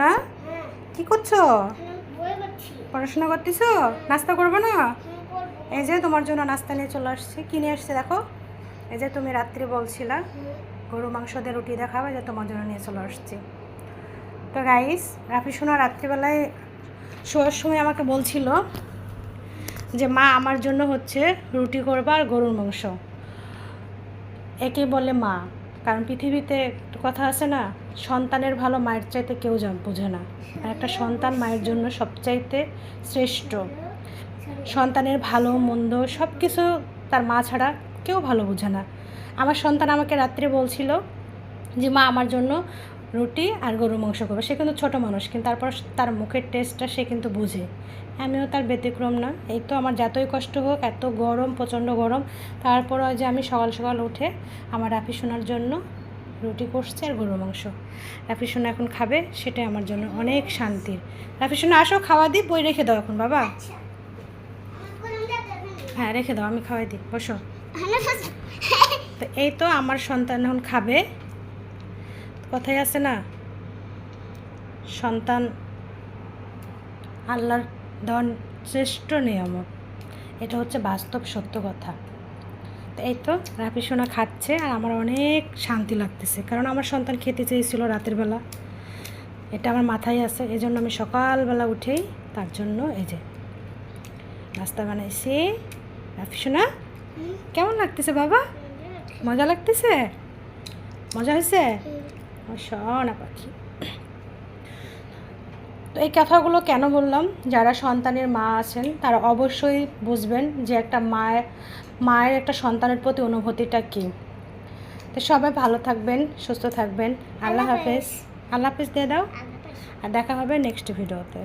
হ্যাঁ, কি করছো? পড়াশোনা করতেছো? নাস্তা করবো না? এই যে তোমার জন্য নাস্তা নিয়ে চলে আসছি। কি নিয়ে আসছে দেখো। এই যে তুমি রাত্রি বলছিলা গরু মাংস দিয়ে রুটি দেখাবে, যে তোমার জন্য নিয়ে চলে আসছি। তো গাইস, রাফি সোনা রাত্রিবেলায় শোয়ার সময় আমাকে বলছিল যে মা আমার জন্য হচ্ছে রুটি করবা আর গরুর মাংস। একে বলে মা, কারণ পৃথিবীতে কথা আছে না, সন্তানের ভালো মায়ের চাইতে কেউ বোঝে না। আর একটা সন্তান মায়ের জন্য সবচাইতে শ্রেষ্ঠ। সন্তানের ভালো মন্দ সব কিছু তার মা ছাড়া কেউ ভালো বোঝে না। আমার সন্তান আমাকে রাত্রে বলছিল যে মা আমার জন্য রুটি আর গরুর মাংস করবে। সে কিন্তু ছোটো মানুষ, কিন্তু তারপর তার মুখের টেস্টটা সে কিন্তু বুঝে। আমিও তার ব্যতিক্রম না। এই তো আমার যতই কষ্ট হোক, এত গরম, প্রচণ্ড গরম, তারপর যে আমি সকাল সকাল উঠে আমার রাফি সোনার জন্য রুটি করছে আর গরুর মাংস। রাফি সোনা এখন খাবে, সেটাই আমার জন্য অনেক শান্তির। রাফি সোনা আসো, খাওয়া দিই। বই রেখে দাও এখন বাবা। হ্যাঁ রেখে দাও, আমি খাওয়াই দিই, বসো। তো এই তো আমার সন্তান এখন খাবে। কথাই আছে না, সন্তান আল্লাহর দেওয়ার শ্রেষ্ঠ নিয়ামত। এটা হচ্ছে বাস্তব সত্য কথা। তো এই তো রাফি সোনা খাচ্ছে আর আমার অনেক শান্তি লাগতেছে, কারণ আমার সন্তান খেতে চেয়েছিল রাতের বেলা। এটা আমার মাথায় আছে, এই জন্য আমি সকালবেলা উঠেই তার জন্য এই যে নাস্তা বানাইছি। রাফি সোনা কেমন লাগতেছে বাবা? মজা লাগতেছে? মজা হয়েছে? সোনা পাখি। তো এই কথাগুলো কেন বললাম, যারা সন্তানের মা আছেন তারা অবশ্যই বুঝবেন যে একটা মায়ের একটা সন্তানের প্রতি অনুভূতিটা কী। তো সবাই ভালো থাকবেন, সুস্থ থাকবেন। আল্লাহ হাফেজ। আল্লাহ হাফেজ দিয়ে দাও, আর দেখা হবে নেক্সট ভিডিওতে।